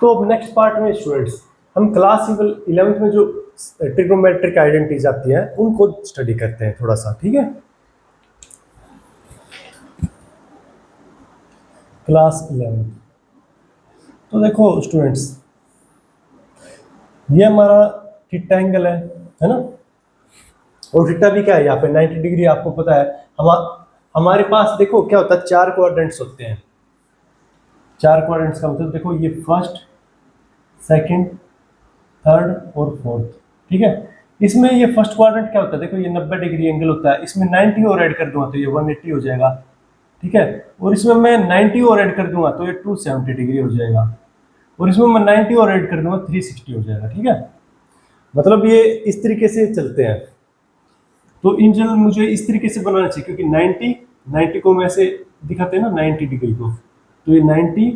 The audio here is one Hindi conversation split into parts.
तो अब नेक्स्ट पार्ट में स्टूडेंट्स हम क्लास 11th में जो ट्रिग्नोमेट्रिक आइडेंटिटीज आती हैं उनको स्टडी करते हैं थोड़ा सा, ठीक है। क्लास 11 तो देखो स्टूडेंट्स, ये हमारा थीटा एंगल है ना। और थीटा भी क्या है, यहाँ पे 90 डिग्री आपको पता है। हमारे पास देखो क्या होता है, 4 क्वाड्रेंट्स होते हैं। 4 क्वाड्रेंट्स का मतलब देखो ये फर्स्ट, सेकंड, थर्ड और फोर्थ, ठीक है। इसमें ये फर्स्ट क्वाड्रेंट क्या होता है, देखो ये 90 डिग्री एंगल होता है। इसमें 90 और ऐड कर दूंगा तो ये 180 हो जाएगा, ठीक है। और इसमें मैं 90 और ऐड कर दूंगा तो ये 270 डिग्री हो जाएगा। और इसमें मैं 90 और ऐड कर दूंगा 360 हो जाएगा, ठीक है। मतलब ये इस तरीके से चलते हैं। तो इन जनरल मुझे इस तरीके से बनाना चाहिए, क्योंकि 90 को मैं ऐसे दिखाते हैं ना 90 डिग्री को, तो ये 90,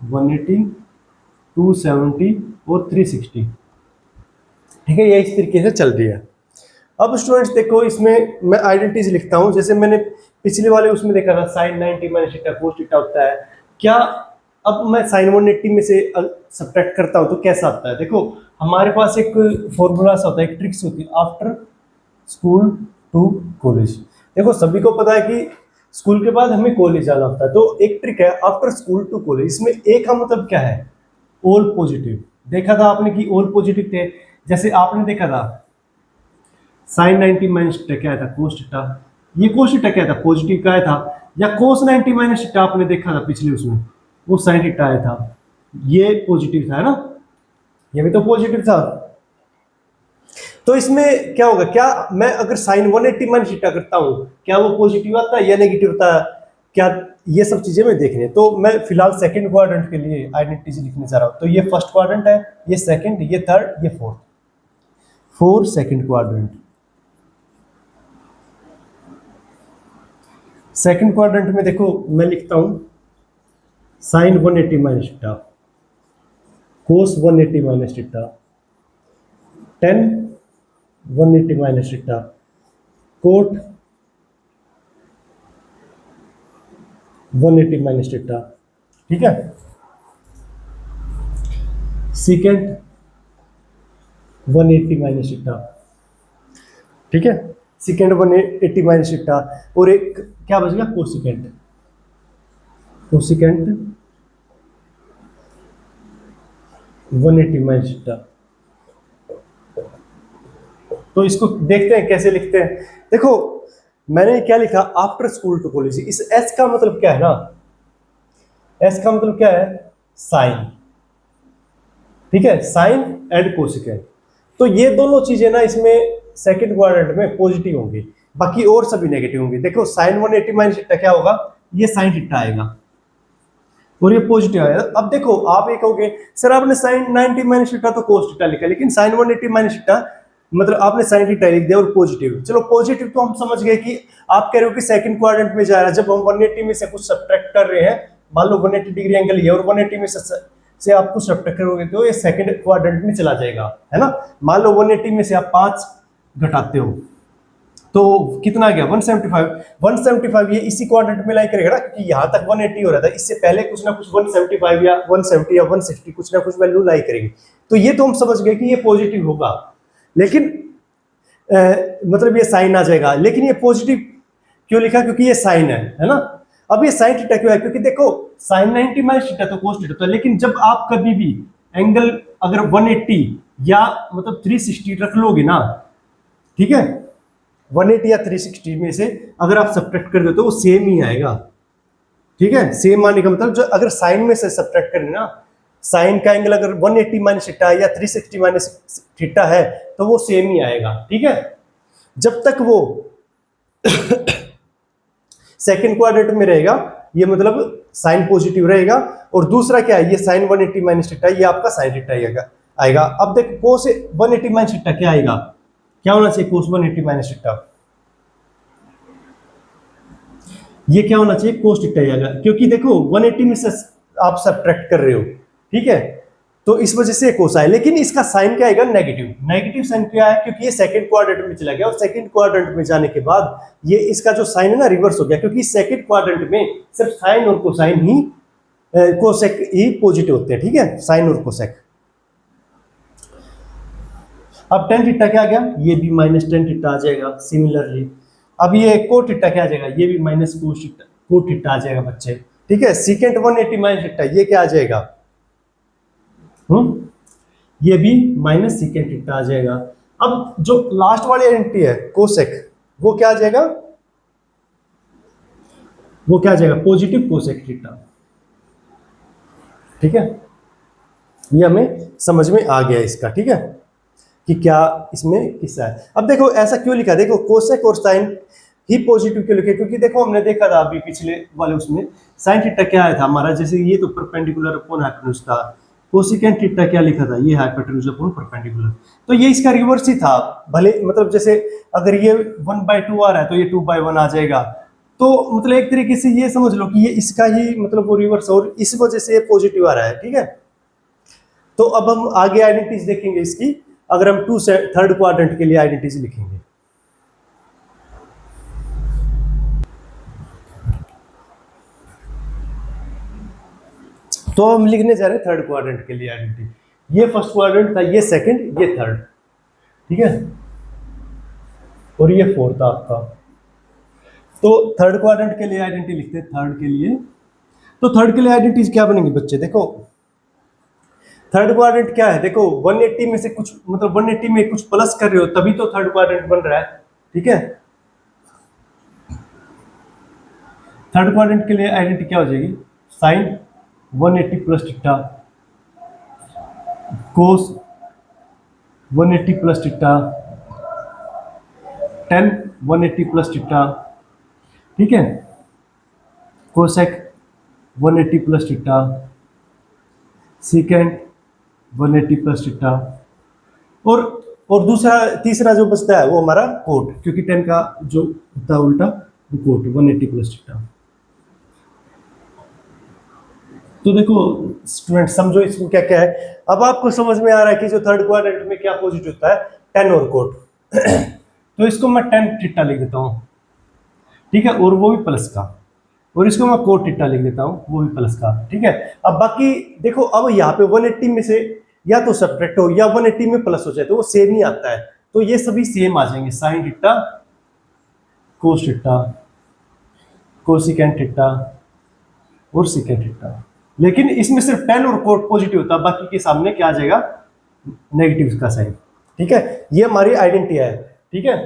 180, 270 और 360, ठीक है। ये इस तरीके से चल रही है। अब स्टूडेंट्स देखो, इसमें मैं आइडेंटिटीज लिखता हूं। जैसे मैंने पिछले वाले उसमें देखा था sine 90 minus theta cos theta होता है क्या। अब मैं साइन 180 में से सब्ट्रैक्ट करता हूं तो कैसा आता है, देखो हमारे पास एक फॉर्मूला सा होता है, एक ट्रिक्स होती है, आफ्टर स्कूल टू कॉलेज। देखो सभी को पता है कि स्कूल के बाद हमें कॉलेज जाना होता है, तो एक ट्रिक है आफ्टर स्कूल टू कॉलेज। इसमें ए का मतलब क्या है, ऑल पॉजिटिव। देखा था आपने कि ऑल पॉजिटिव थे। जैसे आपने देखा था साइन 90 माइनस थीटा क्या था, कोस थीटा। ये कोस थीटा क्या था, पॉजिटिव का आया था। या कोस 90 माइनस थीटा आपने देखा था पिछले उसमें, वो साइन थीटा आया था, ये पॉजिटिव था, है ना। ये भी तो पॉजिटिव था। तो इसमें क्या होगा, क्या मैं अगर साइन 180 माइनस थीटा करता हूं, क्या वो पॉजिटिव आता है या नेगेटिव आता है, क्या, ये सब चीजें मैं देखनी है। तो मैं फिलहाल सेकंड क्वाड्रेंट के लिए आइडेंटिटी लिखने जा रहा हूं। तो ये फर्स्ट क्वाड्रेंट है, ये सेकंड, ये थर्ड, ये fourth. 4 second quadrant. Second quadrant में देखो मैं लिखता हूं sine 180 minus theta, cos 180 minus theta, tan 180 minus theta, cot 180 minus theta, ठीक है। सेकेंड 180 माइनस थीटा, ठीक है। Second 180 minus theta. और एक क्या बच गया, कोसिकेंट। Cosecant 180 minus theta. तो इसको देखते हैं कैसे लिखते हैं। देखो मैंने क्या लिखा, आफ्टर स्कूल टू कॉलेज। इस एस का मतलब क्या है ना, एस का मतलब क्या है, साइन, ठीक है, साइन एंड कोसिकेंट। तो ये दोनों चीजें ना इसमें सेकंड क्वाड्रेंट में पॉजिटिव होंगी, बाकी और सभी नेगेटिव होंगी। देखो साइन 180 माइनस थीटा क्या होगा, ये साइन थीटा आएगा और ये पॉजिटिव आएगा। अब देखो आप ये कहोगे सर आपने साइन 90 माइनस थीटा तो कोस थीटा लिखा, लेकिन साइन 180 माइनस थीटा मतलब आपने साइन थीटा लिख दिया और पॉजिटिव। चलो पॉजिटिव तो हम समझ गए कि आप कह रहे हो कि सेकंड क्वाड्रेंट में जा रहा है। जब हम 180 में से कुछ सब्ट्रैक्ट कर रहे हैं, मान लो 180 डिग्री एंगल ये और 180 में से आप कुछ सब्ट्रैक्ट करोगे तो ये सेकंड क्वाड्रेंट में चला जाएगा, है ना। मान लो 180 में से आप 5 घटाते हो तो कितना आ गया, 175। 175 ये इसी क्वाड्रेंट में लाई करेगा ना, क्योंकि यहाँ तक 180 हो रहा था, इससे पहले कुछ ना कुछ 175 या 170 या 160 कुछ ना कुछ वैल्यू लाई करेगी। तो ये तो हम समझ गए कि ये पॉजिटिव होगा, लेकिन मतलब ये साइन आ जाएगा। लेकिन ये पॉजिटिव क्यों लिखा, क्योंकि ये साइन है ना। अब ये साइन थीटा क्यों है, क्योंकि देखो साइन 90 माइनस थीटा तो कोस थीटा था, लेकिन जब आप कभी भी एंगल अगर 180 या मतलब 360 रख लोगे ना, ठीक है, 180 या 360 में से अगर आप सब्ट्रैक्ट कर दो तो वो सेम ही आएगा, ठीक है। सेम आने का मतलब जो अगर साइन में से सब्ट्रैक्ट करें ना, साइन का एंगल अगर 180 माइनस थीटा या 360 माइनस थीटा है तो वो सेम ही आएगा, ठीक है। जब तक वो सेकंड क्वाड्रेंट में रहेगा ये मतलब साइन पॉजिटिव रहेगा। और दूसरा क्या है, ये साइन 180 माइनस थीटा, ये आपका साइन थीटा आएगा। अब देखो कोस 180 माइनस थीटा क्या आएगा, क्या होना चाहिए, कोस 180 माइनस थीटा, ये क्या होना चाहिए, कोस थीटा आएगा। क्योंकि देखो 180 में से आप सब्ट्रैक्ट कर रहे हो, ठीक है, तो इस वजह से कोस आए। लेकिन इसका साइन क्या आएगा, नेगेटिव। नेगेटिव साइन क्या है, क्योंकि ये सेकंड क्वाड्रेंट में चला गया और सेकंड क्वाड्रेंट में जाने के बाद ये इसका जो साइन है ना रिवर्स हो गया, क्योंकि सेकंड क्वाड्रेंट में सिर्फ साइन और कोसाइन ही कोसेक ही पॉजिटिव होते हैं, ठीक है, साइन और कोसेक। अब टेन थीटा क्या आ गया, ये भी माइनस टेन थीटा आ जाएगा सिमिलरली। अब ये कोट थीटा क्या आ जाएगा, ये भी माइनस कोट थीटा आ जाएगा बच्चे, ठीक है। सीकेंट 180 माइनस थीटा ये क्या आ जाएगा, ये भी माइनस सीकेंट थीटा आ जाएगा। अब जो लास्ट वाली आइडेंटिटी है कोसेक, वो क्या आ जाएगा, वो क्या आ जाएगा, पॉजिटिव कोसेक थीटा, ठीक है। ये हमें समझ में आ गया इसका, ठीक है, कि क्या इसमें किस्सा है। अब देखो ऐसा क्यों लिखा, देखो कोसेक और साइन ही पॉजिटिव क्यों लिखे, क्योंकि देखो हमने देखा था अभी पिछले वाले उसमें साइन थीटा क्या आया था हमारा, जैसे ये तो परपेंडिकुलर अपॉन हाइपोटेन्यूज था, कोसिकेंट थीटा क्या लिखा था, ये हाइपोटेन्यूज अपॉन परपेंडिकुलर, तो ये इसका रिवर्स ही था। भले मतलब जैसे अगर ये 1/2 आ रहा है तो ये 2/1 आ जाएगा, तो मतलब एक तरीके से ये समझ लो कि ये इसका ही मतलब वो रिवर्स, और इस वजह से ये पॉजिटिव आ रहा है, ठीक है। तो अब हम आगे आइडेंटिटीज देखेंगे इसकी, अगर हम थर्ड क्वाड्रेंट के लिए आइडेंटिटीज लिखेंगे। तो हम लिखने जा रहे हैं थर्ड क्वाड्रेंट के लिए आइडेंटिटी। ये फर्स्ट क्वाड्रेंट था, ये सेकंड, ये थर्ड, ठीक है, और ये फोर्थ आपका। तो थर्ड क्वाड्रेंट के लिए आइडेंटिटी लिखते हैं, थर्ड के लिए। तो थर्ड के लिए आइडेंटिटीज क्या बनेंगी बच्चे, देखो थर्ड क्वाड्रेंट क्या है, देखो 180 में से कुछ मतलब 180 में कुछ प्लस कर रहे हो तभी तो थर्ड क्वाड्रेंट बन रहा है, ठीक है। थर्ड क्वाड्रेंट के लिए आइडेंटिटी क्या हो जाएगी, sign 180 plus theta, cos 180 plus theta, tan 180 plus theta, ठीक है, cosec 180 plus theta, secant 180 plus theta, और दूसरा तीसरा जो बचता है वो हमारा कोट, क्योंकि 10 का जो होता है उल्टा वो कोट 180 प्लस थीटा। तो देखो स्टूडेंट समझो इसको क्या क्या है। अब आपको समझ में आ रहा है कि जो थर्ड क्वाड्रेंट में क्या पॉजिटिव होता है, 10 और कोट तो इसको मैं 10 थीटा लिख देता हूँ, ठीक है, और वो भी प्लस का, और इसको मैं कोट थीटा लिख देता हूँ, वो भी प्लस का, ठीक है। अब बाकी देखो, अब यहाँ पे 180 में से या तो सब्ट्रैक्ट हो या 180 में प्लस हो जाए तो वो सेम ही आता है, तो ये सभी सेम आ जाएंगे, sine theta, cos theta, cosecant theta और सिकेंट थीटा। लेकिन इसमें सिर्फ 10 और कोट पॉजिटिव होता है, बाकी के सामने क्या आ जाएगा, नेगेटिव का साइन, ठीक है। ये हमारी आइडेंटिटी है, ठीक है।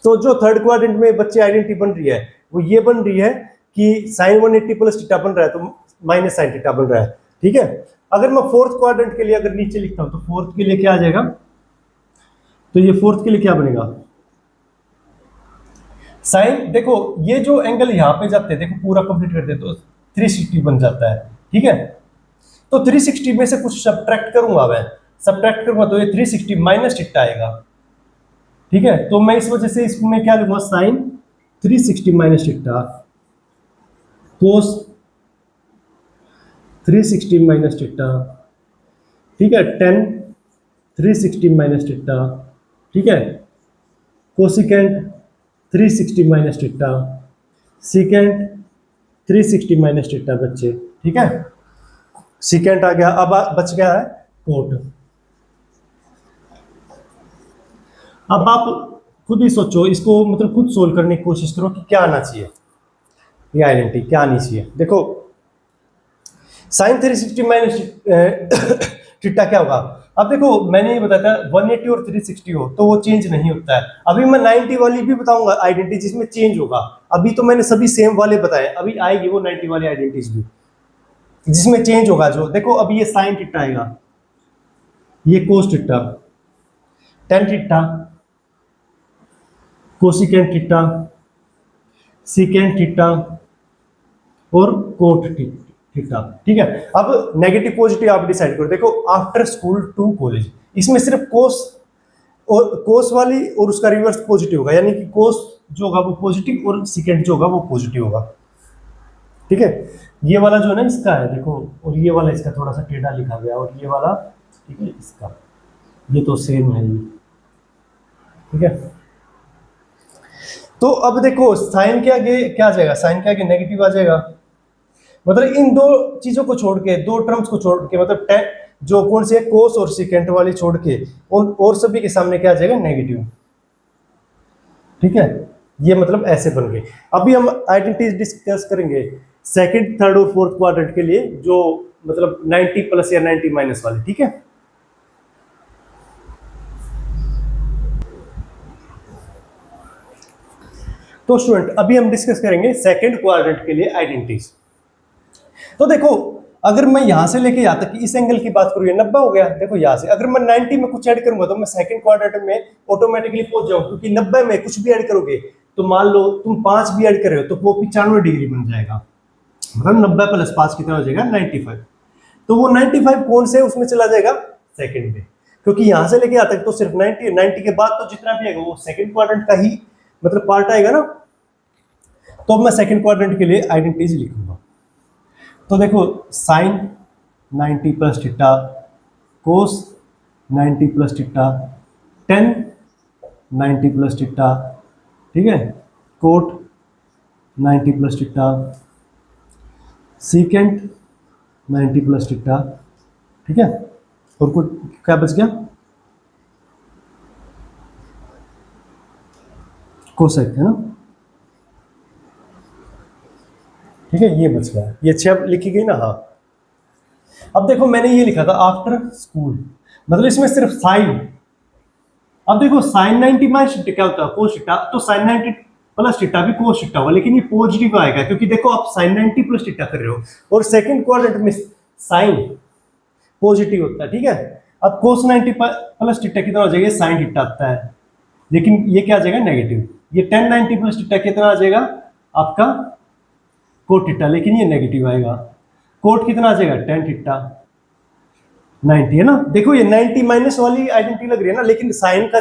तो जो थर्ड क्वाड्रेंट में बच्चे आइडेंटिटी बन रही है वो ये बन रही है कि साइन 180 प्लस थीटा बन रहा है तो माइनस साइन थीटा बन रहा है, ठीक है। अगर मैं फोर्थ क्वाड्रेंट के लिए अगर नीचे लिखता हूं तो फोर्थ के लिए क्या आ जाएगा, तो ये फोर्थ के लिए क्या बनेगा, साइन, देखो ये जो एंगल यहां पे जाते हैं, देखो पूरा कंप्लीट करते हैं तो 360 बन जाता है, ठीक है। तो 360 में से कुछ सब्ट्रैक्ट करूंगा, मैं सब्ट्रैक्ट करूंगा तो ये 360 माइनस थीटा आएगा, ठीक है। तो मैं इस वजह से इसमें क्या लूंगा, साइन 360 माइनस थीटा, कोस 360 माइनस थीटा, ठीक है, टेन 360 माइनस थीटा, ठीक है, cosecant 360 minus theta, secant 360 minus theta बच्चे, ठीक है। सीकेंट आ गया, अब बच गया है कोट। अब आप खुद ही सोचो इसको, मतलब खुद सोल्व करने की कोशिश करो कि क्या आना चाहिए, ये आइडेंटिटी क्या आनी चाहिए। देखो साइन 360 माइनस थीटा क्या होगा, अब देखो मैंने ये बताया था 180 और 360 हो तो वो चेंज नहीं होता है। अभी मैं 90 वाली भी बताऊंगा आइडेंटिटी जिसमें चेंज होगा, अभी तो मैंने सभी सेम वाले बताए, अभी आएगी वो 90 वाली आइडेंटिटीज भी जिसमें चेंज होगा। जो देखो अभी ये साइन थीटा आएगा, ये cos theta, tan theta, cosecant theta, secant theta और कोट थीटा, ठीक है। अब नेगेटिव पॉजिटिव आप डिसाइड करो। देखो आफ्टर स्कूल टू कॉलेज, इसमें सिर्फ कोस और कोस वाली और उसका रिवर्स पॉजिटिव होगा, यानी कि कोस जो होगा वो पॉजिटिव और सीकेंट जो होगा वो पॉजिटिव होगा, ठीक है। ये वाला जो है ना इसका है देखो, और ये वाला इसका थोड़ा सा टेढ़ा लिखा गया, और ये वाला ठीक है इसका, ये तो सेम है ये, ठीक है। तो अब देखो साइन के आगे क्या आ जाएगा, साइन के आगे नेगेटिव आ जाएगा, मतलब इन दो चीजों को छोड़ के, दो टर्म्स को छोड़ के, मतलब tan जो कौन से कोस और सीकेंट वाली छोड़ के उन और सभी के सामने क्या आ जाएगा, नेगेटिव। ठीक है, ये मतलब ऐसे बन गए। अभी हम आइडेंटिटीज डिस्कस करेंगे सेकंड, थर्ड और फोर्थ क्वाड्रेंट के लिए, जो मतलब 90 प्लस या 90 माइनस वाले। ठीक है, तो स्टूडेंट अभी हम डिस्कस करेंगे सेकंड क्वाड्रेंट के लिए आइडेंटिटीज। तो देखो, अगर मैं यहां से लेके यहां तक इस एंगल की बात करूं, ये 90 हो गया। देखो यहां से अगर मैं 90 में कुछ ऐड करूंगा तो मैं सेकंड क्वाड्रेंट में ऑटोमेटिकली पहुंच जाऊं, क्योंकि 90 में कुछ भी ऐड करोगे तो मान लो तुम 5 भी ऐड कर रहे हो तो वो 95 डिग्री बन जाएगा। मतलब 90 प्लस 5 कितना हो जाएगा, 95। तो वो 95 कौन से उसमें चला जाएगा, सेकंड में, क्योंकि यहां से लेके यहां तक तो सिर्फ 90 90 के बाद तो जितना भी आएगा वो सेकंड क्वाड्रेंट का ही मतलब पार्ट आएगा ना। तो मैं सेकंड क्वाड्रेंट के लिए आइडेंटिटीज लिखूंगा। तो देखो sine 90 plus theta, cos 90 plus theta, tan 90 plus theta, ठीक है, cot 90 plus theta, secant 90 plus theta. ठीक है, और कुछ क्या बच गया, कोसेक है ना। ठीक है, ये बच गया, ये 6 लिखी गई ना। हाँ, अब देखो मैंने ये लिखा था आफ्टर स्कूल, मतलब इसमें सिर्फ साइन। अब देखो साइन 90 माइनस थीटा क्या होता है, कोस थीटा, तो साइन 90 प्लस थीटा भी कोस थीटा होगा, लेकिन ये पॉजिटिव आएगा क्योंकि देखो आप साइन 90 प्लस थीटा कर रहे हो और सेकंड क्वाड्रेंट में साइन पॉजिटिव होता है। ठीक है, अब कोस 90 प्लस थीटा कितना हो जाएगा, साइन थीटा आता है, लेकिन ये क्या आ जाएगा, नेगेटिव। ये टेन 90 प्लस थीटा कितना आ जाएगा आपका, कोट थीटा, लेकिन ये नेगेटिव आएगा। कोट कितना आ जाएगा, टेन थीटा, 90 है ना। देखो ये 90 माइनस वाली आइडेंटिटी लग रही है ना, लेकिन साइन का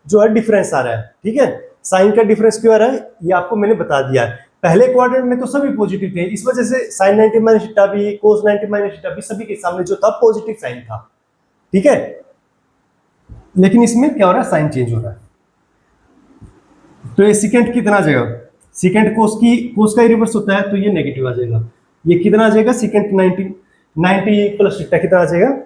जो है डिफरेंस आ रहा है। ठीक है, साइन का डिफरेंस क्यों आ रहा है ये आपको मैंने बता दिया है। पहले क्वाड्रेंट में तो सभी पॉजिटिव थे, इस वजह से साइन 90 माइनस थीटा भी, कोस 90 माइनस थीटा भी, सभी के सामने जो था पॉजिटिव साइन था। ठीक है, लेकिन इसमें क्या हो रहा है, साइन चेंज हो रहा है। तो ये सीकेंट कितना आ जाएगा, सीकेंट कोस का ही रिवर्स होता है, तो ये नेगेटिव आ जाएगा। ये कितना आ जाएगा, सीकेंट 90 प्लस थीटा कितना आ जाएगा,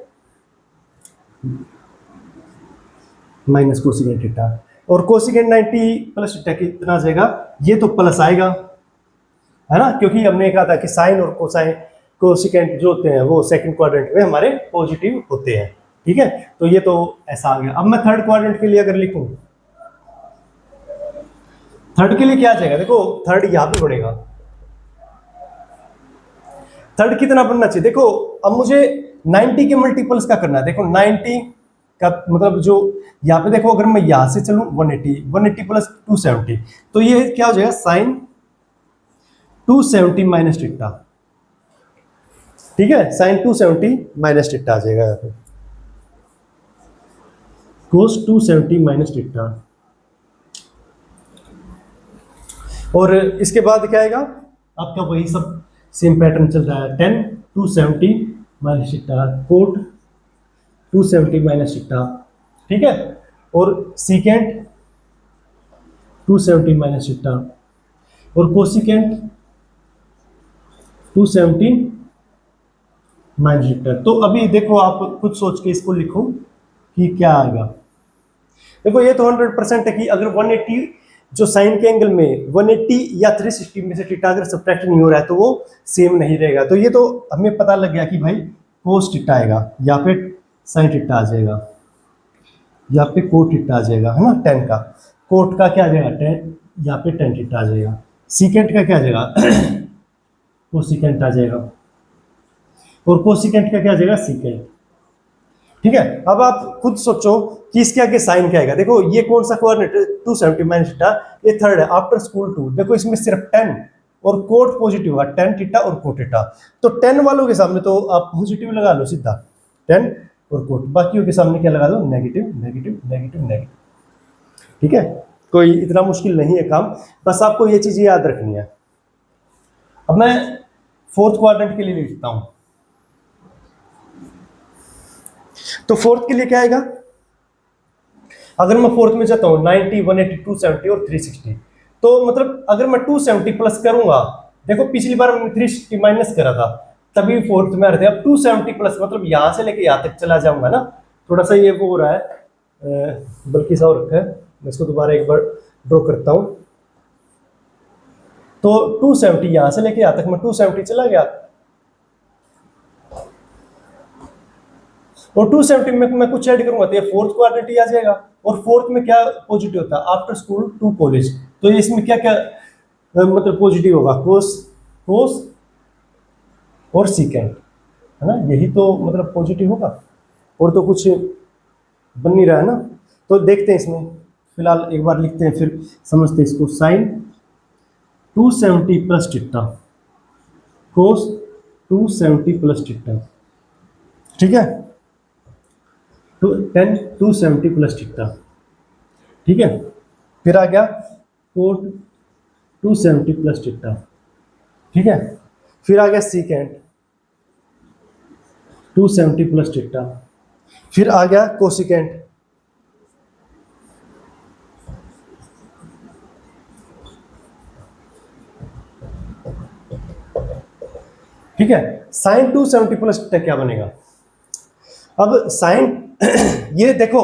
माइनस कोसिकेंट थीटा, और कोसिकेंट 90 प्लस थीटा कितना आ जाएगा, ये तो प्लस आएगा है ना, क्योंकि हमने कहा था कि साइन और कोसाइन कोसिकेंट जो होते हैं वो सेकंड क्वाड्रेंट में हमारे पॉजिटिव होते हैं। ठीक है, तो ये तो ऐसा आ गया। अब मैं थर्ड क्वाड्रेंट के लिए अगर लिखूं, थर्ड के लिए क्या आ जाएगा, देखो थर्ड यहां पे बढ़ेगा। थर्ड कितना बनना चाहिए, देखो अब मुझे 90 के मल्टीपल्स का करना है। देखो 90 का मतलब जो यहाँ पे देखो, अगर मैं यहां से चलूं 180 प्लस 270, तो ये क्या हो जाएगा, साइन 270 माइनस थीटा। ठीक है, साइन 270 माइनस थीटा आ जाएगा यहाँ पे, कोस 270 माइनस थीटा। और इसके बाद क्या आएगा आपका, वही सब सेम पैटर्न चल रहा है, 10 270 minus theta, cot 270 minus theta. ठीक है, और सीकेंट 270 माइनस थीटा, और कोसिकेंट 270 माइनस थीटा। तो अभी देखो आप खुद सोच के इसको लिखो कि क्या आएगा। देखो ये तो 100% है कि अगर 180 जो साइन के एंगल में 180 या 360 में से थीटा अगर सब्ट्रैक्ट नहीं हो रहा है तो वो सेम नहीं रहेगा। तो ये तो हमें पता लग गया कि भाई कोस थीटा आएगा, या पे साइन थीटा आ जाएगा, या पे कोट थीटा आ जाएगा, है ना। 10 का कोट का क्या आ जाएगा, 10, यहाँ पे 10 थीटा आ जाएगा। सीकेंट का क्या आ जाएगा कोसिकेंट आ जाएगा, और कोसिकेंट का क्या आ जाएगा, सीकेंट। ठीक है, अब आप खुद सोचो कि इसके आगे साइन क्या आएगा। देखो ये कौन सा कोऑर्डिनेट, 270 माइनस थीटा, ये थर्ड है आफ्टर स्कूल 2। देखो इसमें सिर्फ 10 और कोट पॉजिटिव होगा, 10 थीटा और कोट थीटा। तो 10 वालों के सामने तो आप पॉजिटिव लगा लो सीधा, 10 और कोट, बाकियों के सामने क्या लगा दो, नेगेटिव नेगेटिव नेगेटिव नेगेटिव। ठीक है, कोई इतना मुश्किल नहीं है काम, बस आपको ये चीजें याद रखनी है। अब मैं फोर्थ क्वाड्रेंट के लिए लिखता हूं। तो फोर्थ के लिए क्या आएगा, अगर मैं फोर्थ में जाता हूं 90 180 270 और 360, तो मतलब अगर मैं 270 प्लस करूंगा देखो पिछली बार हमने 360 माइनस करा था, तभी फोर्थ में आ रहे थे। अब 270 प्लस, मतलब यहाँ से लेके यहाँ तक चला जाऊंगा ना, थोड़ा सा ये वो हो रहा है, बल्कि सा और रखा है, मैं इसको दोबारा एक बार ड्रॉ करता हूँ। तो 270 यहाँ से लेके यहाँ तक मैं 270 चला गया, और 270 में मैं कुछ ऐड करूंगा तो ये फोर्थ क्वाड्रेंट ही आ जाएगा। और फोर्थ में क्या पॉजिटिव होता है, आफ्टर स्कूल टू कॉलेज, तो इसमें क्या क्या मतलब पॉजिटिव होगा, कोस कोस और सीकेंट, है ना, यही तो मतलब पॉजिटिव होगा, और तो कुछ बन नहीं रहा है ना। तो देखते हैं इसमें, फिलहाल एक बार लिखते हैं फिर समझते हैं इसको। साइन 270 प्लस टीटा कोस 270 प्लस टीटा, ठीक है, 270 प्लस टीटा, ठीक है। फिर आ गया कोट 270 प्लस टीटा, ठीक है। फिर आ गया सीकेंट 270 प्लस टीटा, फिर आ गया कोसिकेंट, ठीक है। साइन 270 प्लस टीटा क्या बनेगा, अब साइन ये देखो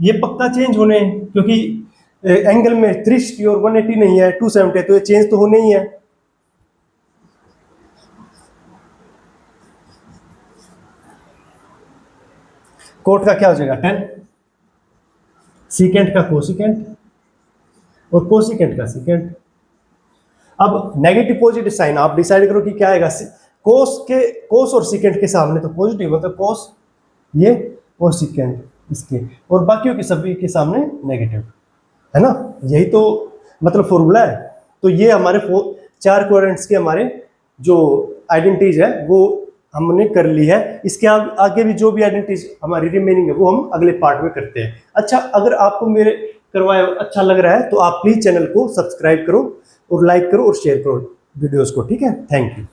ये पक्का चेंज होने हैं, क्योंकि एंगल में 360 और 180 नहीं है, 270 है, तो ये चेंज तो होने ही है। कोट का क्या हो जाएगा 10, सीकेंट का कोसिकेंट, और कोसिकेंट का सीकेंट। अब नेगेटिव पॉजिटिव साइन आप डिसाइड करो कि क्या आएगा। कोस और सीकेंट के सामने तो पॉजिटिव, मतलब कोस ये और सीकेंट इसके, और बाकियों के सभी के सामने नेगेटिव, है ना, यही तो मतलब फॉर्मूला है। तो ये हमारे 4 क्वाड्रेंट्स के हमारे जो आइडेंटिटीज है वो हमने कर ली है। इसके आगे भी जो भी आइडेंटिटीज हमारी रिमेनिंग है वो हम अगले पार्ट में करते हैं। अच्छा, अगर आपको मेरे करवाया अच्छा लग रहा है तो आप प्लीज चैनल को सब्सक्राइब करो और लाइक करो और शेयर करो वीडियोस को, ठीक है। Thank you.